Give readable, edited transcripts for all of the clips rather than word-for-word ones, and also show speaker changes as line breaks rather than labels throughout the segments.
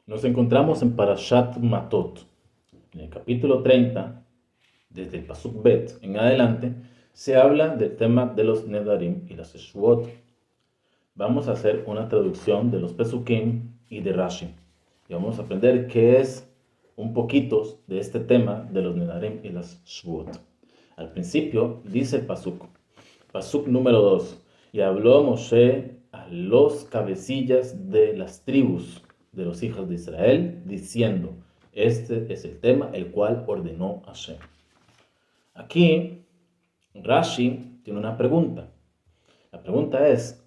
Nos encontramos en Parashat Matot, en el capítulo 30, desde el Pasuk Bet en adelante, se habla del tema de los Nedarim y las Shvuot. Vamos a hacer una traducción de los Pesukim y de Rashi. Y vamos a aprender qué es un poquito de este tema de los Nedarim y las Shvuot. Al principio dice el Pasuk número 2, y habló Moshe a los cabecillas de las tribus de los hijos de Israel, diciendo, este es el tema el cual ordenó Hashem. Aquí, Rashi tiene una pregunta. La pregunta es,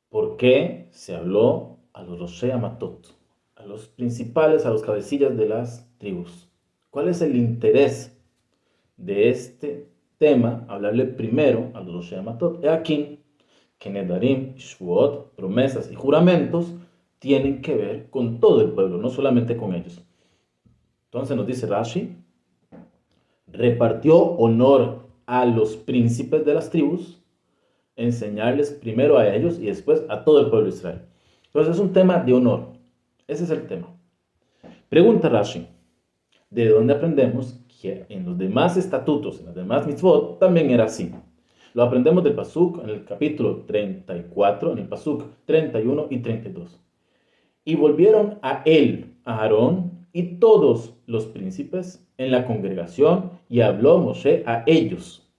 ¿por qué se habló a los Roshei Amatot, a los principales, a los cabecillas de las tribus? ¿Cuál es el interés de este tema, hablarle primero a los Roshei Amatot? He aquí que Nedarim, Shvuot, promesas y juramentos tienen que ver con todo el pueblo, no solamente con ellos. Entonces nos dice Rashi, repartió honor a los príncipes de las tribus, enseñarles primero a ellos y después a todo el pueblo de Israel. Entonces es un tema de honor. Ese es el tema. Pregunta Rashi, ¿de dónde aprendemos que en los demás estatutos, en las demás mitzvot, también era así? Lo aprendemos del Pasuk en el capítulo 34, en el Pasuk 31 y 32. Y volvieron a él, a Aarón, y todos los príncipes en la congregación, y habló Moshe a ellos.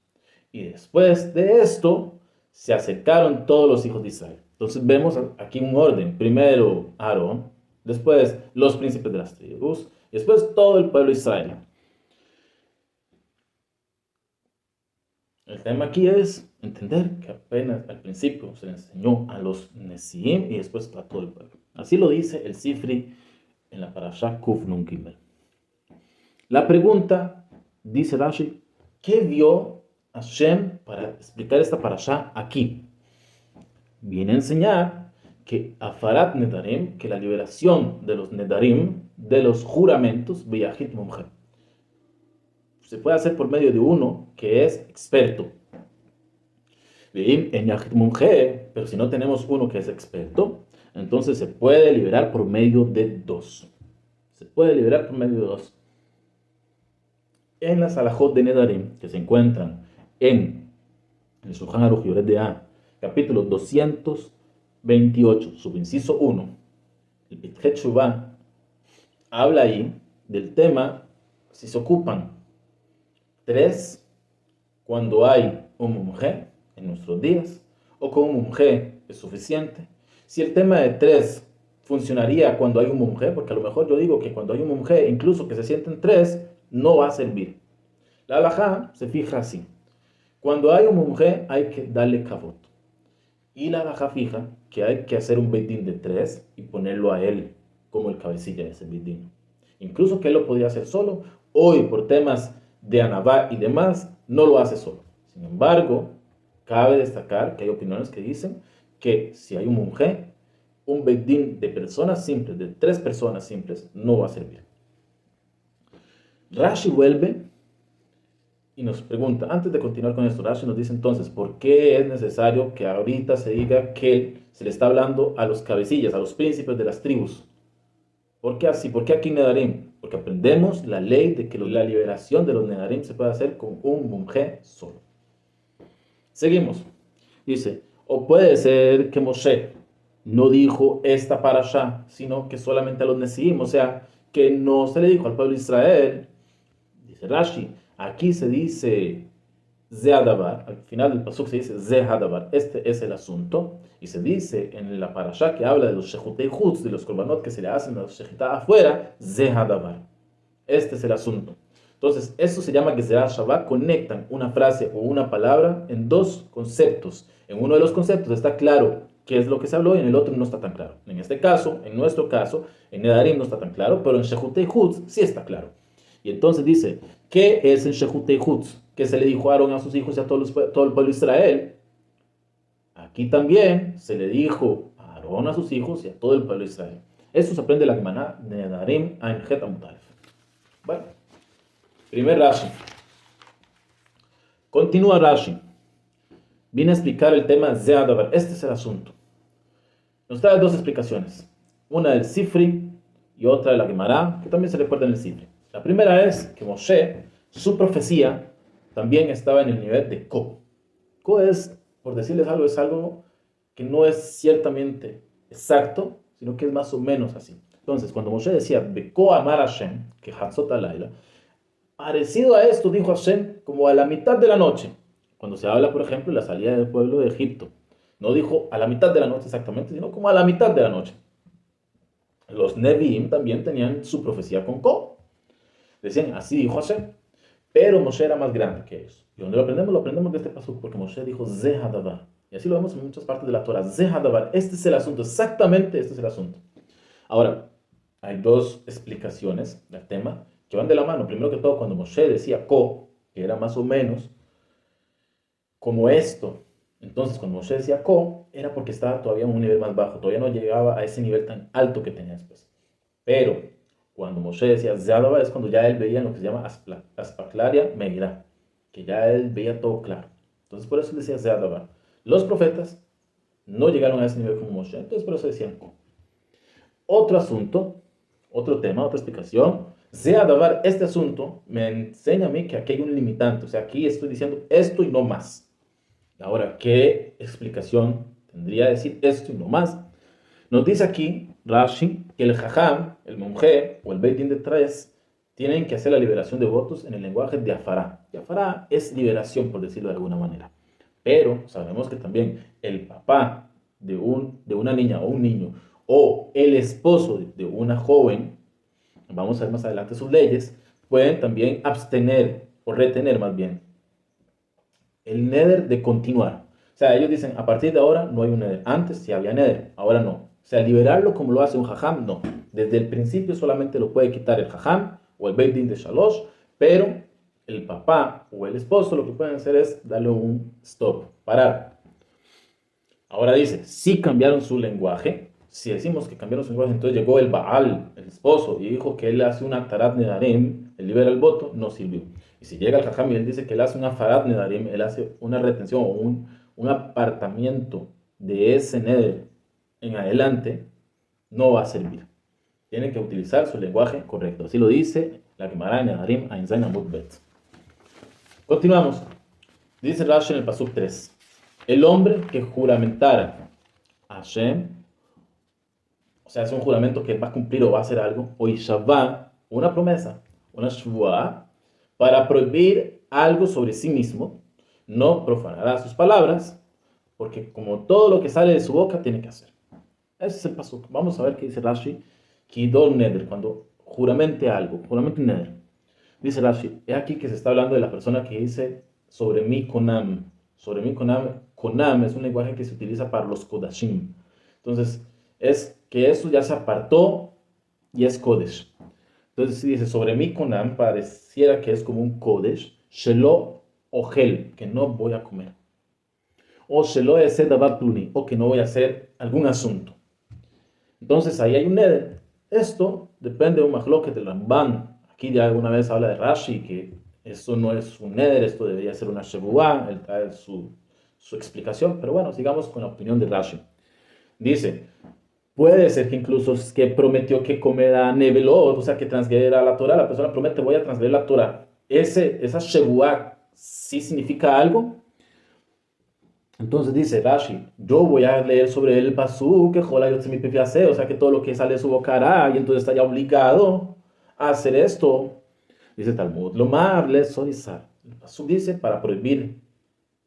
Y después de esto, se acercaron todos los hijos de Israel. Entonces vemos aquí un orden. Primero Aarón, después los príncipes de las tribus, y después todo el pueblo de Israel. El tema aquí es entender que apenas al principio se le enseñó a los Nesiim y después a todo el pueblo. Así lo dice el Sifri en la Parashá Kuf Nun Gimel. La pregunta, dice Rashi, ¿qué vio Hashem para explicar esta Parashá aquí? Viene a enseñar que Afarat Nedarim, que la liberación de los Nedarim, de los juramentos, Beyahit Mumche, se puede hacer por medio de uno que es experto. En Yahit Mumche, pero si no tenemos uno que es experto, entonces se puede liberar por medio de dos. Se puede liberar por medio de dos. En las alajot de Nedarim, que se encuentran en el Shulchan Aruch Yored De'ah, capítulo 228, subinciso 1, el Pitchet Shuvah, habla ahí del tema si se ocupan tres cuando hay un mumje en nuestros días, o con un mumje es suficiente. Si el tema de tres funcionaría cuando hay un mumje, porque a lo mejor yo digo que cuando hay un mumje, incluso que se sienten tres, no va a servir. La halajá se fija así. Cuando hay un mumje, hay que darle kavod. Y la halajá fija que hay que hacer un beit din de tres y ponerlo a él como el cabecilla de ese beit din. Incluso que él lo podría hacer solo, hoy por temas de anabá y demás, no lo hace solo. Sin embargo, cabe destacar que hay opiniones que dicen que si hay un mumje, un beit din de personas simples, de tres personas simples, no va a servir. Rashi vuelve y nos pregunta, antes de continuar con esto, Rashi nos dice entonces, ¿por qué es necesario que ahorita se diga que se le está hablando a los cabecillas, a los príncipes de las tribus? ¿Por qué así? ¿Por qué aquí Nedarim? Porque aprendemos la ley de que la liberación de los Nedarim se puede hacer con un mumje solo. Seguimos. Dice, o puede ser que Moshe no dijo esta parashá, sino que solamente a los Nesiim, o sea, que no se le dijo al pueblo de Israel. Dice Rashi, aquí se dice Zehadabar, al final del pasuk se dice Zehadabar, este es el asunto, y se dice en la parashá que habla de los Shechutei Chutz, de los korbanot que se le hacen a los Shechitá afuera, Zehadabar, este es el asunto. Entonces, eso se llama Gezerat Shabbat, conectan una frase o una palabra en dos conceptos. En uno de los conceptos está claro qué es lo que se habló y en el otro no está tan claro. En este caso, en nuestro caso, en Nedarim no está tan claro, pero en Shechutei Chutz sí está claro. Y entonces dice, ¿qué es el Shechutei Chutz? Que se le dijo a Aarón a sus hijos y a todo el pueblo de Israel. Aquí también se le dijo a Aarón a sus hijos y a todo el pueblo de Israel. Eso se aprende en la Gemara de Nedarim Ain Het Amud Aleph. Bueno, primer Rashi. Continúa Rashi. Viene a explicar el tema Zehadavar. Este es el asunto. Nos trae dos explicaciones. Una del Sifri y otra de la Gemara, que también se recuerda en el Sidre. La primera es que Moshe, su profecía, también estaba en el nivel de Ko. Ko es, por decirles algo, es algo que no es ciertamente exacto, sino que es más o menos así. Entonces, cuando Moshe decía, Beko amar Hashem, que Hatzot alayla, parecido a esto dijo Hashem como a la mitad de la noche, cuando se habla, por ejemplo, de la salida del pueblo de Egipto. No dijo a la mitad de la noche exactamente, sino como a la mitad de la noche. Los Nevi'im también tenían su profecía con Ko. Decían, así dijo Hashem. Pero Moshe era más grande que ellos. ¿Y dónde lo aprendemos? Lo aprendemos de este paso, porque Moshe dijo Zehadavar. Y así lo vemos en muchas partes de la Torah. Zehadavar. Este es el asunto, exactamente este es el asunto. Ahora, hay dos explicaciones del tema que van de la mano. Primero que todo, cuando Moshe decía Ko, que era más o menos como esto. Entonces, cuando Moshe decía Ko, era porque estaba todavía en un nivel más bajo. Todavía no llegaba a ese nivel tan alto que tenía después. Pero, cuando Moshe decía Zehadavar, es cuando ya él veía lo que se llama Aspaklaria Meirá, que ya él veía todo claro. Entonces, por eso él decía Zehadavar. Los profetas no llegaron a ese nivel como Moshe, entonces por eso decían Ko. Otro asunto, otro tema, otra explicación. Zehadavar, este asunto me enseña a mí que aquí hay un limitante. O sea, aquí estoy diciendo esto y no más. Ahora, ¿qué explicación tendría que decir esto y no más? Nos dice aquí Rashi que el Jajam, el monje o el Beit Din de tres tienen que hacer la liberación de votos en el lenguaje de Afará. Y Afará es liberación, por decirlo de alguna manera. Pero sabemos que también el papá de una niña o un niño o el esposo de una joven, vamos a ver más adelante sus leyes, pueden también abstener o retener más bien el neder de continuar. O sea, ellos dicen, a partir de ahora no hay un neder. Antes sí había neder, ahora no. O sea, liberarlo como lo hace un jajam, no. Desde el principio solamente lo puede quitar el jajam o el Beit Din de Shalosh, pero el papá o el esposo lo que pueden hacer es darle un stop, parar. Ahora dice, si cambiaron su lenguaje, si decimos que cambiaron su lenguaje, entonces llegó el Baal, el esposo, y dijo que él hace una tarat nedarim, él libera el voto, no sirvió. Y si llega el jajam y él dice que él hace una farat nedarim, él hace una retención o un apartamiento de ese neder en adelante, no va a servir. Tienen que utilizar su lenguaje correcto. Así lo dice la Gemara en Nedarim Ain Zain Amud Bet. Continuamos. Dice Rashi en el Pasuk 3. El hombre que juramentara a Hashem, o sea, es un juramento que él va a cumplir o va a hacer algo, o Ishavá, una promesa, una shvuah, para prohibir algo sobre sí mismo, no profanará sus palabras, porque como todo lo que sale de su boca tiene que hacer. Ese es el pasuk. Vamos a ver qué dice Rashi. Kidol neder, cuando juramente algo, juramente neder. Dice Rashi, es aquí que se está hablando de la persona que dice sobre mi konam. Sobre mi konam. Konam es un lenguaje que se utiliza para los kodashim. Entonces, es que eso ya se apartó y es kodesh. Entonces, si dice sobre mi konam, pareciera que es como un kodesh. Shelo ogel, que no voy a comer. O shelo ese davar pluni, o que no voy a hacer algún asunto. Entonces, ahí hay un neder. Esto depende de un mahloket del Ramban. Aquí ya alguna vez habla de Rashi, que esto no es un neder, esto debería ser una shevuah. Él trae su explicación, pero bueno, sigamos con la opinión de Rashi. Dice, puede ser que incluso es que prometió que comerá nevelot, o sea, que transgrederá la Torah. La persona promete, voy a transgredir la Torah. Esa shevuah sí significa algo. Entonces dice Rashi, yo voy a leer sobre el pasú que jola yo mi hace, o sea que todo lo que sale de su boca hará, y entonces está ya obligado a hacer esto. Dice Talmud, lo más le soy izar. El pasú dice para prohibir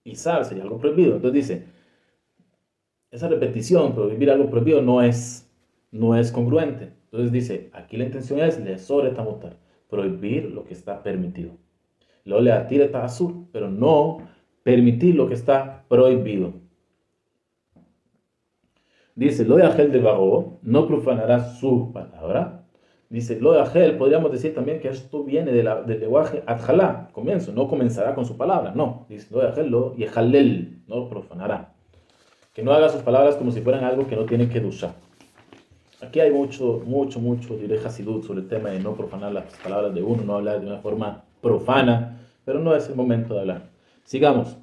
izar, sería algo prohibido. Entonces dice, esa repetición, prohibir algo prohibido, no es congruente. Entonces dice, aquí la intención es le sobre tamutar, prohibir lo que está permitido. Lo le atire azul, pero no permitir lo que está prohibido. Dice, lo de Agel de Bagó, no profanará su palabra. Dice, lo de Agel, podríamos decir también que esto viene del lenguaje Adjalá, comienzo, no comenzará con su palabra, no. Dice, lo de Agel, lo Yehalel, no profanará. Que no haga sus palabras como si fueran algo que no tiene que dushar. Aquí hay mucho, diré Hasidut sobre el tema de no profanar las palabras de uno, no hablar de una forma profana, pero no es el momento de hablar. Sigamos.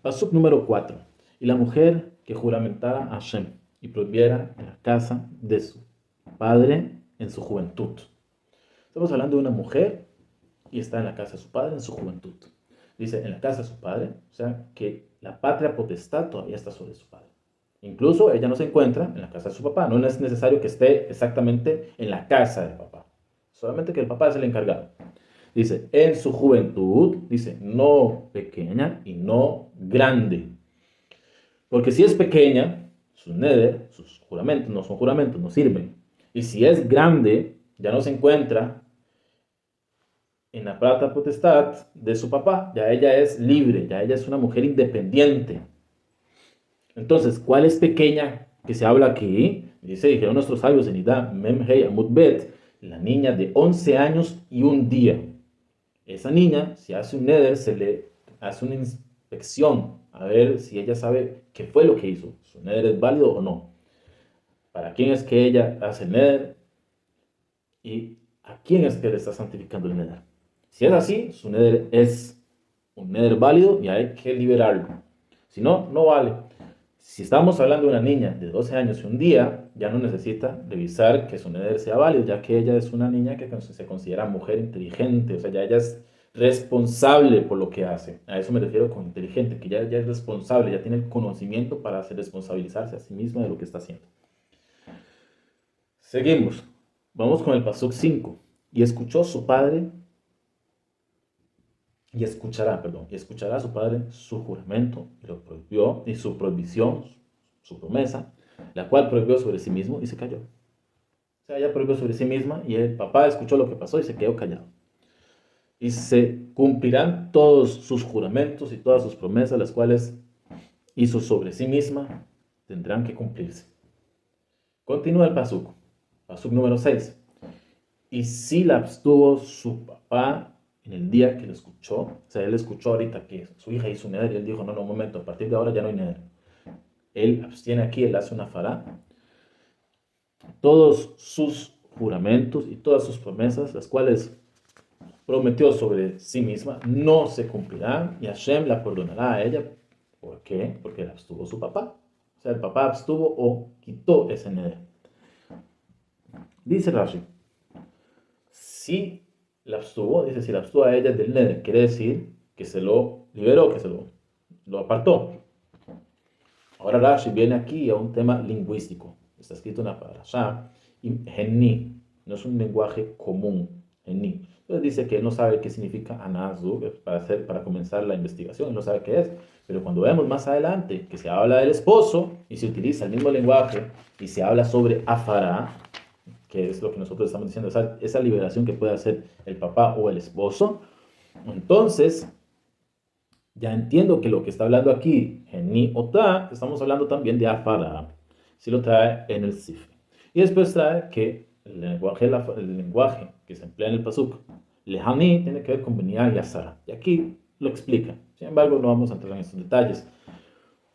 Pasuk número 4. Y la mujer que juramentara a Hashem y prohibiera en la casa de su padre en su juventud. Estamos hablando de una mujer y está en la casa de su padre en su juventud. Dice, en la casa de su padre, o sea, que la patria potestad todavía está sobre su padre. Incluso ella no se encuentra en la casa de su papá. No es necesario que esté exactamente en la casa del papá. Solamente que el papá es el encargado. Dice, en su juventud, dice, no pequeña y no grande. Porque si es pequeña, sus neder, sus juramentos, no son juramentos, no sirven. Y si es grande, ya no se encuentra en la plata potestad de su papá. Ya ella es libre, ya ella es una mujer independiente. Entonces, ¿cuál es pequeña que se habla aquí? Dijeron nuestros sabios en Ida, Memhei Amud Bet, la niña de 11 años y un día. Esa niña, si hace un neder, se le hace una inspección a ver si ella sabe qué fue lo que hizo. ¿Su neder es válido o no? ¿Para quién es que ella hace el neder? ¿Y a quién es que le está santificando el neder? Si es así, su neder es un neder válido y hay que liberarlo. Si no, no vale. Si estamos hablando de una niña de 12 años y un día, ya no necesita revisar que su neder sea válido, ya que ella es una niña que se considera mujer inteligente, o sea, ya ella es responsable por lo que hace. A eso me refiero con inteligente, que ya es responsable, ya tiene el conocimiento para responsabilizarse a sí misma de lo que está haciendo. Seguimos. Vamos con el pasuk 5. Y escuchó su padre, y escuchará a su padre su juramento, y lo prohibió, y su prohibición, su promesa, la cual prohibió sobre sí mismo y se calló. O sea, ella prohibió sobre sí misma y el papá escuchó lo que pasó y se quedó callado. Y se cumplirán todos sus juramentos y todas sus promesas, las cuales hizo sobre sí misma, tendrán que cumplirse. Continúa el pasuk número 6. Y si la abstuvo su papá en el día que lo escuchó, o sea, él escuchó ahorita que su hija hizo un neder y él dijo, no, un momento, a partir de ahora ya no hay neder. Él abstiene aquí, él hace una fará. Todos sus juramentos y todas sus promesas, las cuales prometió sobre sí misma, no se cumplirán y Hashem la perdonará a ella. ¿Por qué? Porque la abstuvo su papá. O sea, el papá abstuvo o quitó ese neder. Dice Rashi, si la abstuvo, dice, si la abstuvo a ella del neder, quiere decir que se lo liberó, que se lo apartó. Ahora Rashi viene aquí a un tema lingüístico. Está escrito en la parashá, Henni, no es un lenguaje común, Henni. Entonces dice que él no sabe qué significa anazu para comenzar la investigación, él no sabe qué es. Pero cuando vemos más adelante que se habla del esposo y se utiliza el mismo lenguaje y se habla sobre afará, que es lo que nosotros estamos diciendo, esa liberación que puede hacer el papá o el esposo, entonces ya entiendo que lo que está hablando aquí, Geni Ota, estamos hablando también de Afara. Si lo trae en el Sif. Y después trae que el lenguaje que se emplea en el Pasuk, Lehani, tiene que ver con Beniá y Asara. Y aquí lo explica. Sin embargo, no vamos a entrar en estos detalles.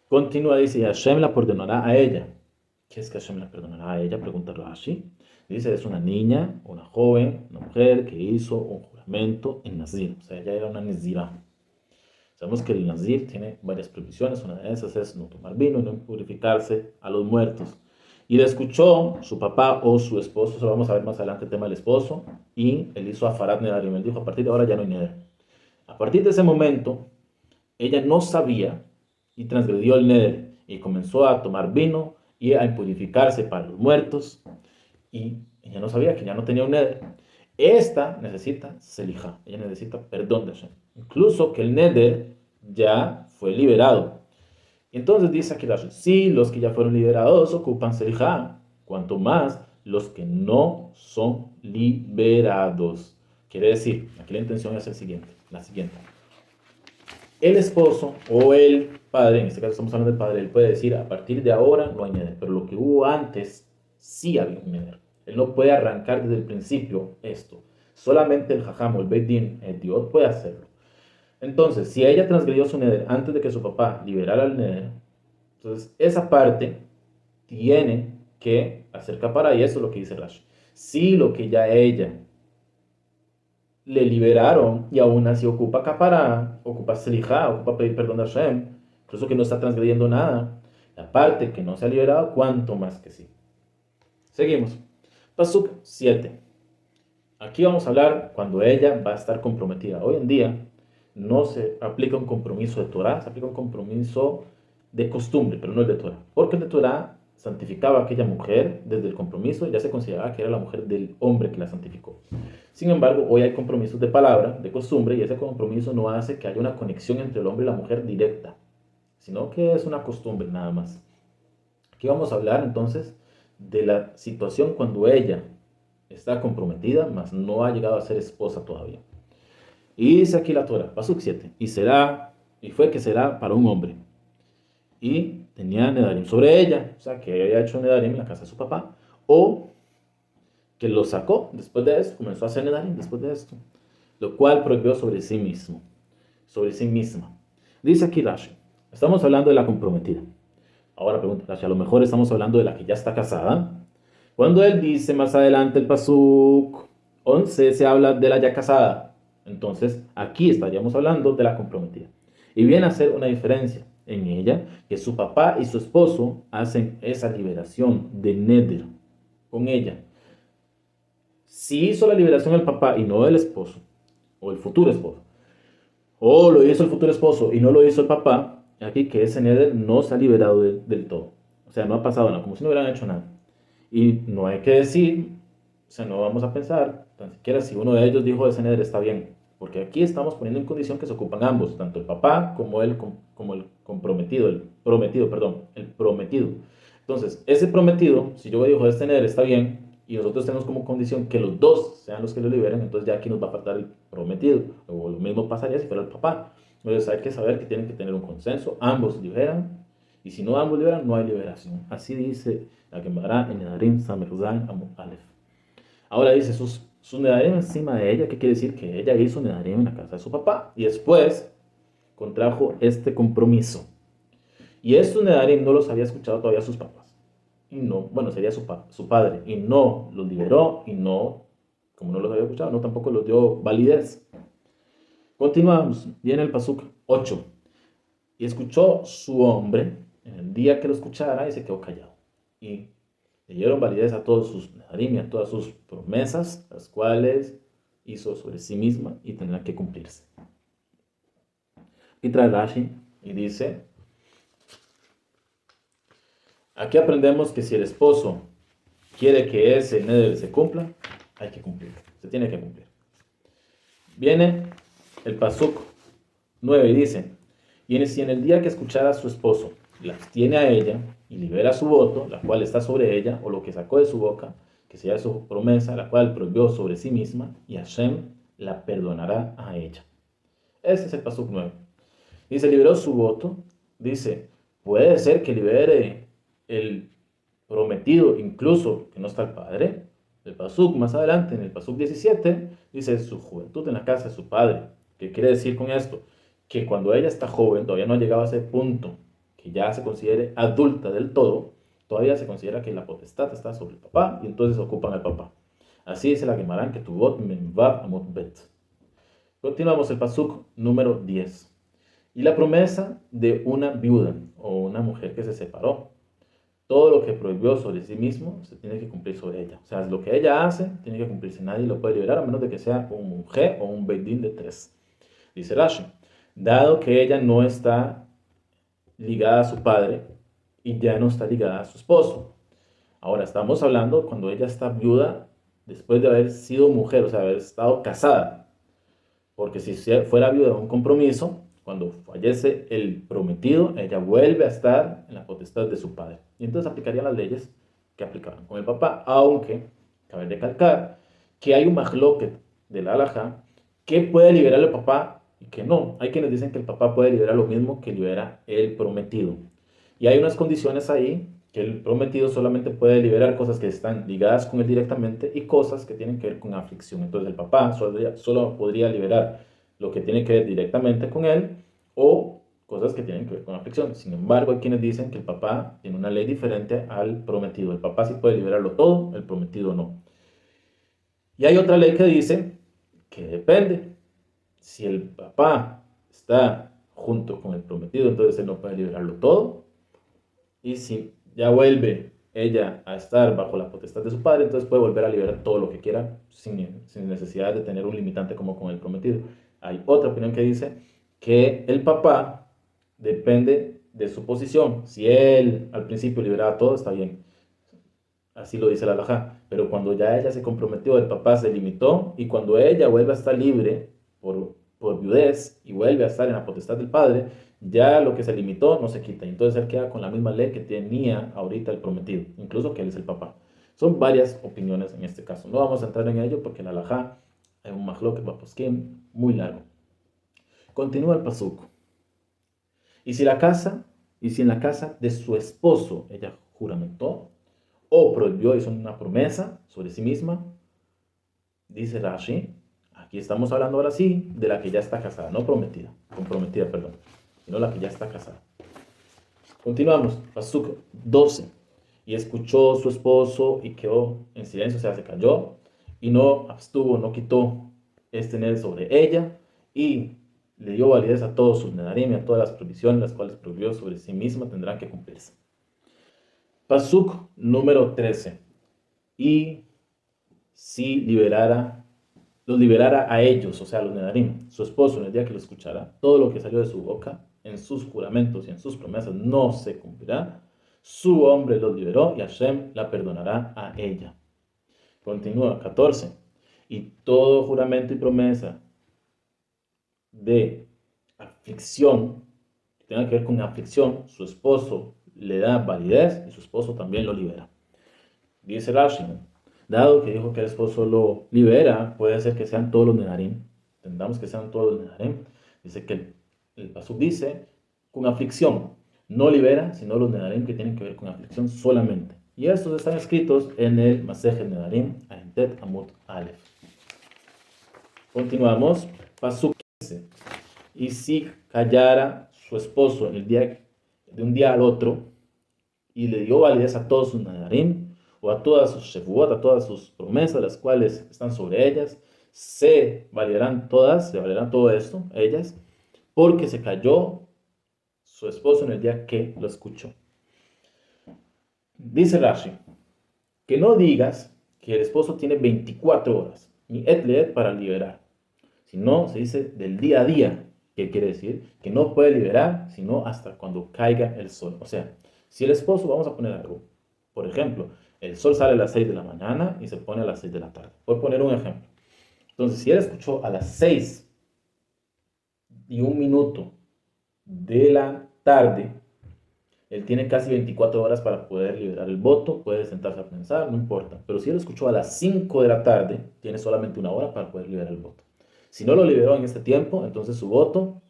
Continúa, dice, y Hashem la perdonará a ella. ¿Qué es que Hashem la perdonará a ella? Pregunta Rashi. Dice, es una niña, una joven, una mujer que hizo un juramento en Nazir. O sea, ella era una Nazira. Sabemos que el Nazir tiene varias prohibiciones, una de esas es no tomar vino y no purificarse a los muertos. Y le escuchó su papá o su esposo, eso vamos a ver más adelante el tema del esposo, y él hizo afarat nedarim, él dijo, a partir de ahora ya no hay neder. A partir de ese momento, ella no sabía y transgredió el neder, y comenzó a tomar vino y a impurificarse para los muertos, y ella no sabía que ya no tenía un neder. Esta necesita selijá, ella necesita perdón de Hashem. Incluso que el neder ya fue liberado. Entonces dice aquí Rashi, sí, los que ya fueron liberados ocupan selijá, cuanto más los que no son liberados. Quiere decir, aquí la intención es la siguiente. El esposo o el padre, en este caso estamos hablando del padre, él puede decir, a partir de ahora no hay neder, pero lo que hubo antes sí había un neder. Él no puede arrancar desde el principio esto. Solamente el jajam o el Beit Din, el Dios, puede hacerlo. Entonces, si ella transgredió su neder antes de que su papá liberara el neder, entonces esa parte tiene que hacer capara, y eso es lo que dice Rashi. Si lo que ya ella le liberaron y aún así ocupa capara, ocupa selijá, ocupa pedir perdón a Hashem, incluso que no está transgrediendo nada, la parte que no se ha liberado, cuanto más que sí. Seguimos. Pasuk 7. Aquí vamos a hablar cuando ella va a estar comprometida. Hoy en día no se aplica un compromiso de Torah, se aplica un compromiso de costumbre, pero no el de Torah. Porque el de Torah santificaba a aquella mujer desde el compromiso, ya se consideraba que era la mujer del hombre que la santificó. Sin embargo, hoy hay compromisos de palabra, de costumbre, y ese compromiso no hace que haya una conexión entre el hombre y la mujer directa, sino que es una costumbre nada más. Aquí vamos a hablar entonces de la situación cuando ella está comprometida, mas no ha llegado a ser esposa todavía. Y dice aquí la Torah, Pasuk 7, y fue que será para un hombre. Y tenía Nedarim sobre ella, o sea, que había hecho Nedarim en la casa de su papá, o que lo sacó después de esto, comenzó a hacer Nedarim después de esto, lo cual prohibió sobre sí mismo, sobre sí misma. Dice aquí Rashi, estamos hablando de la comprometida. Ahora pregunta Rashi, a lo mejor estamos hablando de la que ya está casada. Cuando él dice más adelante el Pasuk 11, se habla de la ya casada. Entonces, aquí estaríamos hablando de la comprometida. Y viene a ser una diferencia en ella, que su papá y su esposo hacen esa liberación de Neder con ella. Si hizo la liberación el papá y no el esposo, o el futuro esposo, o lo hizo el futuro esposo y no lo hizo el papá, aquí que ese Neder no se ha liberado del todo. O sea, no ha pasado nada, como si no hubieran hecho nada. Y no hay que decir, o sea, no vamos a pensar, tan siquiera si uno de ellos dijo ese Neder está bien, porque aquí estamos poniendo en condición que se ocupan ambos, tanto el papá como el comprometido, el prometido. Entonces, ese prometido, si yo digo este Neder está bien, y nosotros tenemos como condición que los dos sean los que lo liberen, entonces ya aquí nos va a faltar el prometido, o lo mismo pasaría si fuera el papá. Entonces hay que saber que tienen que tener un consenso, ambos liberan, y si no ambos liberan, no hay liberación. Así dice la Gemara en Nedarim Samerzain Amud Aleph. Ahora dice sus Nedarim encima de ella, ¿qué quiere decir? Que ella hizo Nedarim en la casa de su papá y después contrajo este compromiso. Y estos Nedarim no los había escuchado todavía sus papás. Y no, bueno, sería su padre. Y no los liberó y no, como no los había escuchado, no tampoco los dio validez. Continuamos. Viene el Pasuk 8. Y escuchó su hombre en el día que lo escuchara y se quedó callado. Y le dieron validez a todos sus nedarim y a todas sus promesas, las cuales hizo sobre sí misma y tendrán que cumplirse. Y trae Rashi y dice, aquí aprendemos que si el esposo quiere que ese neder se cumpla, hay que cumplirlo, se tiene que cumplir. Viene el Pasuk 9 y dice, y si en el día que escuchara a su esposo la abstiene a ella y libera su voto, la cual está sobre ella, o lo que sacó de su boca, que sea su promesa, la cual prohibió sobre sí misma, y Hashem la perdonará a ella. Este es el Pasuk 9. Dice, liberó su voto, dice, puede ser que libere el prometido, incluso que no está el padre. El Pasuk más adelante, en el Pasuk 17, dice, su juventud en la casa de su padre. ¿Qué quiere decir con esto? Que cuando ella está joven, todavía no ha llegado a ese punto que ya se considere adulta del todo, todavía se considera que la potestad está sobre el papá y entonces ocupan al papá. Así dice la Gemara que Tuvot Memvav Amot Bet. Continuamos el Pasuk número 10. Y la promesa de una viuda o una mujer que se separó. Todo lo que prohibió sobre sí mismo se tiene que cumplir sobre ella. O sea, lo que ella hace tiene que cumplirse. Nadie lo puede liberar a menos de que sea un mujer o un beidín de 3. Dice Rashi, dado que ella no está ligada a su padre y ya no está ligada a su esposo. Ahora estamos hablando cuando ella está viuda después de haber sido mujer, o sea, haber estado casada. Porque si fuera viuda de un compromiso, cuando fallece el prometido, ella vuelve a estar en la potestad de su padre. Y entonces aplicaría las leyes que aplicaban con el papá, aunque cabe recalcar que hay un mahloket de la halajá que puede liberar al papá y que no. Hay quienes dicen que el papá puede liberar lo mismo que libera el prometido. Y hay unas condiciones ahí que el prometido solamente puede liberar cosas que están ligadas con él directamente y cosas que tienen que ver con aflicción. Entonces el papá solo podría liberar lo que tiene que ver directamente con él o cosas que tienen que ver con aflicción. Sin embargo, hay quienes dicen que el papá tiene una ley diferente al prometido. El papá sí puede liberarlo todo, el prometido no. Y hay otra ley que dice que depende. Si el papá está junto con el prometido, entonces él no puede liberarlo todo. Y si ya vuelve ella a estar bajo la potestad de su padre, entonces puede volver a liberar todo lo que quiera sin necesidad de tener un limitante como con el prometido. Hay otra opinión que dice que el papá depende de su posición. Si él al principio liberaba todo, está bien. Así lo dice la halajá. Pero cuando ya ella se comprometió, el papá se limitó, y cuando ella vuelve a estar libre por viudez y vuelve a estar en la potestad del padre, ya lo que se limitó no se quita. Entonces él queda con la misma ley que tenía ahorita el prometido, incluso que él es el papá. Son varias opiniones en este caso. No vamos a entrar en ello porque la halajá es un mahlok baposkim muy largo. Continúa el pasuk. Y si en la casa de su esposo ella juramentó o prohibió, hizo una promesa sobre sí misma, dice Rashi, aquí estamos hablando ahora sí de la que ya está casada, no comprometida, perdón, sino la que ya está casada. Continuamos, pasuk 12. Y escuchó su esposo y quedó en silencio, o sea, se calló y no abstuvo, no quitó ned sobre ella, y le dio validez a todos sus nedarim y a todas las provisiones las cuales prohibió sobre sí misma tendrán que cumplirse. Pasuk número 13. Y si los liberara a ellos, o sea, a los nedarim, su esposo, en el día que lo escuchara, todo lo que salió de su boca, en sus juramentos y en sus promesas, no se cumplirá. Su hombre los liberó y Hashem la perdonará a ella. Continúa, 14. Y todo juramento y promesa de aflicción, que tenga que ver con aflicción, su esposo le da validez y su esposo también lo libera. Dice Rashi, dado que dijo que el esposo lo libera, puede ser que sean todos los nedarim. Entendamos que sean todos los nedarim. Dice que el pasuk dice, con aflicción, no libera, sino los nedarim que tienen que ver con aflicción solamente. Y estos están escritos en el Masejet Nedarim, Ahintet Amud Aleph. Continuamos, pasuk 15. Y si callara su esposo de un día al otro, y le dio validez a todos sus nedarim, o a todas sus shevuot, a todas sus promesas, las cuales están sobre ellas, se validarán todo esto, ellas, porque se cayó su esposo en el día que lo escuchó. Dice Rashi, que no digas que el esposo tiene 24 horas, ni et para liberar, sino se dice del día a día, que quiere decir que no puede liberar sino hasta cuando caiga el sol. O sea, si el esposo, vamos a poner algo, por ejemplo, el sol sale a las 6 de la mañana y se pone a las 6 de la tarde. Voy a poner un ejemplo. Entonces, si él escuchó a las 6:01 de la tarde, él tiene casi 24 horas para poder liberar el voto, puede sentarse a pensar, no importa. Pero si él escuchó a las 5 de la tarde, tiene solamente una hora para poder liberar el voto. Si no lo liberó en este tiempo, entonces su voto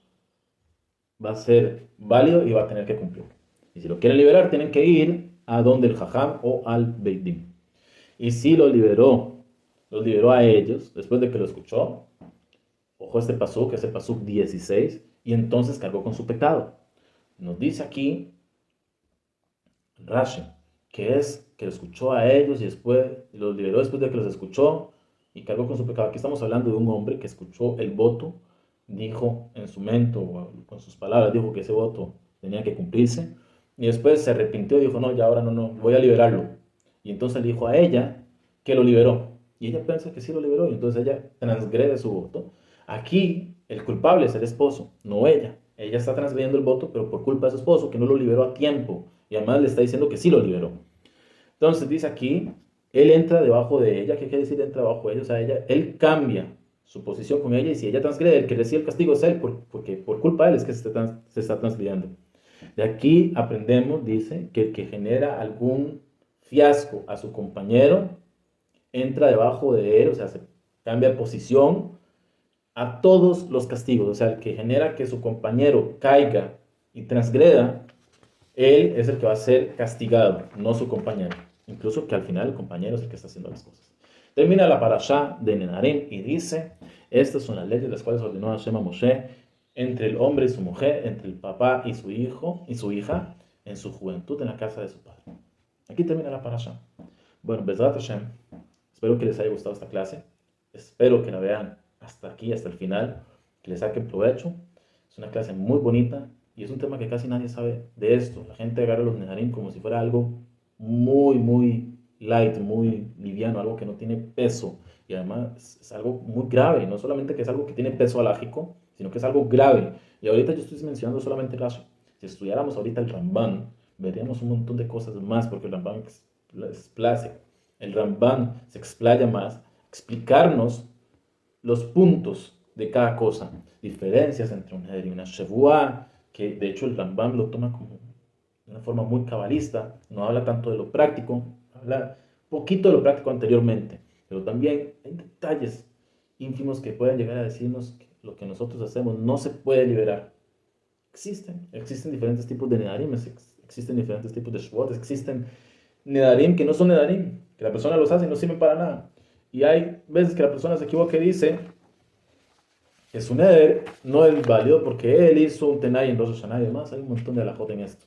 va a ser válido y va a tener que cumplir. Y si lo quieren liberar, tienen que ir a donde el Jajam o al Beit Din. Y si los liberó a ellos, después de que lo escuchó, ojo este pasuk, que es el pasuk 16, y entonces cargó con su pecado. Nos dice aquí Rashi, que es que lo escuchó a ellos y después los liberó después de que los escuchó y cargó con su pecado. Aquí estamos hablando de un hombre que escuchó el voto, dijo en su mente, o con sus palabras, dijo que ese voto tenía que cumplirse, y después se arrepintió y dijo, no, ya ahora no, voy a liberarlo. Y entonces le dijo a ella que lo liberó. Y ella piensa que sí lo liberó, y entonces ella transgrede su voto. Aquí el culpable es el esposo, no ella. Ella está transgrediendo el voto, pero por culpa de su esposo, que no lo liberó a tiempo. Y además le está diciendo que sí lo liberó. Entonces dice aquí, él entra debajo de ella. ¿Qué quiere decir entra debajo de ella? O sea, él cambia su posición con ella, y si ella transgrede, el que recibe el castigo es él, porque por culpa de él es que se está transgrediendo. De aquí aprendemos, dice, que el que genera algún fiasco a su compañero, entra debajo de él, o sea, se cambia de posición a todos los castigos. O sea, el que genera que su compañero caiga y transgreda, él es el que va a ser castigado, no su compañero. Incluso que al final el compañero es el que está haciendo las cosas. Termina la parashá de Nedarim y dice, estas son las leyes las cuales ordenó Hashem a Moshe entre el hombre y su mujer, entre el papá y su hijo y su hija, en su juventud en la casa de su padre. Aquí termina la parashá. Bueno, Bezrat Hashem, espero que les haya gustado esta clase. Espero que la vean hasta aquí, hasta el final, que les saquen provecho. Es una clase muy bonita y es un tema que casi nadie sabe de esto. La gente agarra los Nedarim como si fuera algo muy light, muy liviano, algo que no tiene peso. Y además es algo muy grave, no solamente que es algo que tiene peso alágico, sino que es algo grave. Y ahorita yo estoy mencionando solamente Rashi. Si estudiáramos ahorita el Ramban, veríamos un montón de cosas más, porque el Ramban el Ramban se explaya más, explicarnos los puntos de cada cosa, diferencias entre un Eder y una Shevuah, que de hecho el Rambam lo toma como de una forma muy cabalista, no habla tanto de lo práctico, habla poquito de lo práctico anteriormente, pero también hay detalles ínfimos que pueden llegar a decirnos que lo que nosotros hacemos no se puede liberar. Existen diferentes tipos de Nedarim, existen diferentes tipos de Shvuot, existen Nedarim que no son Nedarim, que la persona los hace y no sirven para nada. Y hay veces que la persona se equivoca y dice que su Neder no es válido porque él hizo un Tenay en Rosh Hashanah y demás. Hay un montón de alajot en esto.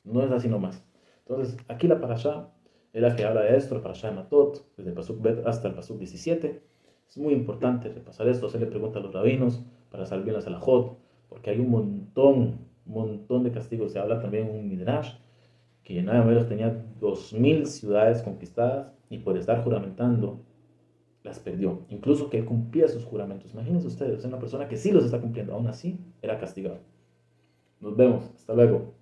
No es así nomás. Entonces, aquí la parashá es la que habla de esto, la parashá de Matot, desde el Pasuk Bet hasta el Pasuk 17. Es muy importante repasar esto, hacerle preguntas a los rabinos para saber bien las alajot, porque hay un montón de castigos. Se habla también en un Midrash que nada menos tenía 2000 ciudades conquistadas y por estar juramentando las perdió. Incluso que él cumplía sus juramentos. Imagínense ustedes, es una persona que sí los está cumpliendo, aún así era castigado. Nos vemos, hasta luego.